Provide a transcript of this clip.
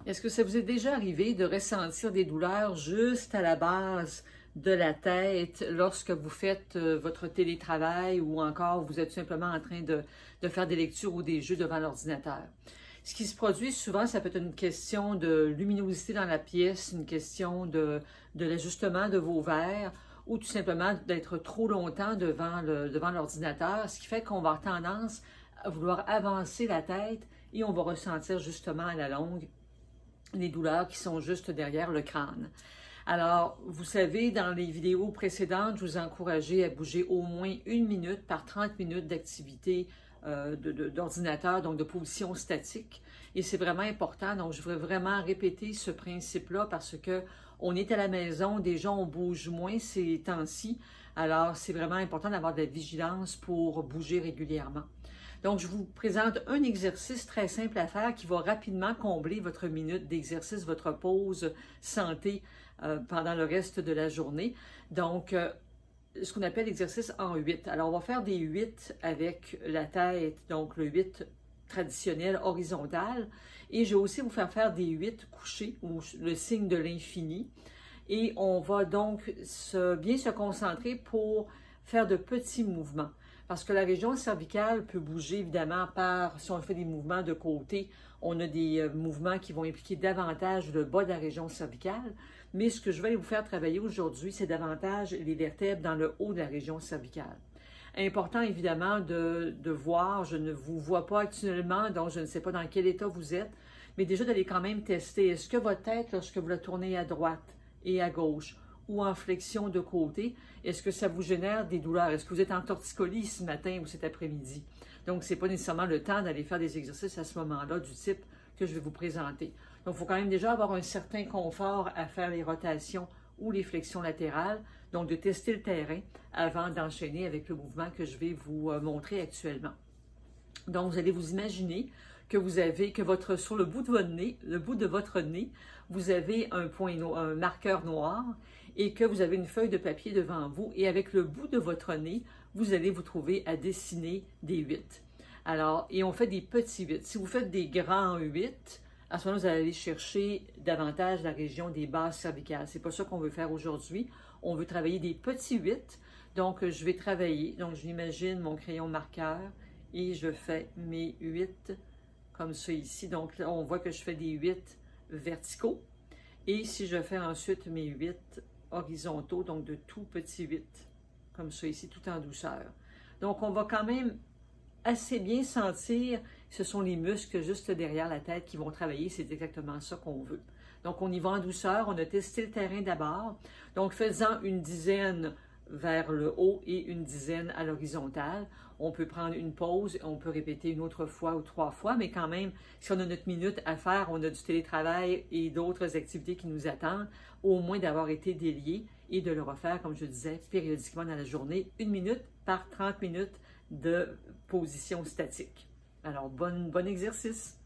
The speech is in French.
Est-ce que ça vous est déjà arrivé de ressentir des douleurs juste à la base de la tête lorsque vous faites votre télétravail ou encore vous êtes simplement en train de faire des lectures ou des jeux devant l'ordinateur? Ce qui se produit souvent, ça peut être une question de luminosité dans la pièce, une question de l'ajustement de vos verres ou tout simplement d'être trop longtemps devant l'ordinateur, ce qui fait qu'on va avoir tendance à vouloir avancer la tête et on va ressentir justement à la longue les douleurs qui sont juste derrière le crâne. Alors, vous savez, dans les vidéos précédentes, je vous ai encouragé à bouger au moins 1 minute par 30 minutes d'activité d'ordinateur, donc de position statique. Et c'est vraiment important, donc je voudrais vraiment répéter ce principe-là parce que on est à la maison, déjà on bouge moins ces temps-ci, alors c'est vraiment important d'avoir de la vigilance pour bouger régulièrement. Donc, je vous présente un exercice très simple à faire qui va rapidement combler votre minute d'exercice, votre pause santé pendant le reste de la journée. Donc, ce qu'on appelle l'exercice en 8. Alors, on va faire des 8 avec la tête, donc le 8 traditionnel horizontal. Et je vais aussi vous faire des 8 couchés, ou le signe de l'infini. Et on va donc bien se concentrer pour faire de petits mouvements. Parce que la région cervicale peut bouger évidemment si on fait des mouvements de côté, on a des mouvements qui vont impliquer davantage le bas de la région cervicale. Mais ce que je vais vous faire travailler aujourd'hui, c'est davantage les vertèbres dans le haut de la région cervicale. Important évidemment de voir, je ne vous vois pas actuellement, donc je ne sais pas dans quel état vous êtes, mais déjà d'aller quand même tester, est-ce que votre tête, lorsque vous la tournez à droite et à gauche, ou en flexion de côté, est-ce que ça vous génère des douleurs? Est-ce que vous êtes en torticolis ce matin ou cet après-midi? Donc, ce n'est pas nécessairement le temps d'aller faire des exercices à ce moment-là du type que je vais vous présenter. Donc, il faut quand même déjà avoir un certain confort à faire les rotations ou les flexions latérales, donc de tester le terrain avant d'enchaîner avec le mouvement que je vais vous montrer actuellement. Donc, vous allez vous imaginer que sur le bout de votre nez, vous avez un marqueur noir et que vous avez une feuille de papier devant vous et avec le bout de votre nez, vous allez vous trouver à dessiner des 8. Alors, et on fait des petits 8. Si vous faites des grands 8, à ce moment-là, vous allez aller chercher davantage la région des bases cervicales. C'est pas ça qu'on veut faire aujourd'hui. On veut travailler des petits 8. Donc, je vais travailler. Donc, je m'imagine mon crayon marqueur et je fais mes 8 comme ça ici. Donc, là, on voit que je fais des 8 verticaux. Et si je fais ensuite mes 8 horizontaux, donc de tout petits 8, comme ça ici, tout en douceur. Donc, on va quand même assez bien sentir, ce sont les muscles juste derrière la tête qui vont travailler, c'est exactement ça qu'on veut. Donc, on y va en douceur, on a testé le terrain d'abord. Donc, faisant une dizaine vers le haut et une dizaine à l'horizontale. On peut prendre une pause, on peut répéter une autre fois ou 3 fois, mais quand même, si on a notre minute à faire, on a du télétravail et d'autres activités qui nous attendent, au moins d'avoir été délié et de le refaire, comme je disais, périodiquement dans la journée, 1 minute par 30 minutes de position statique. Alors, bon exercice!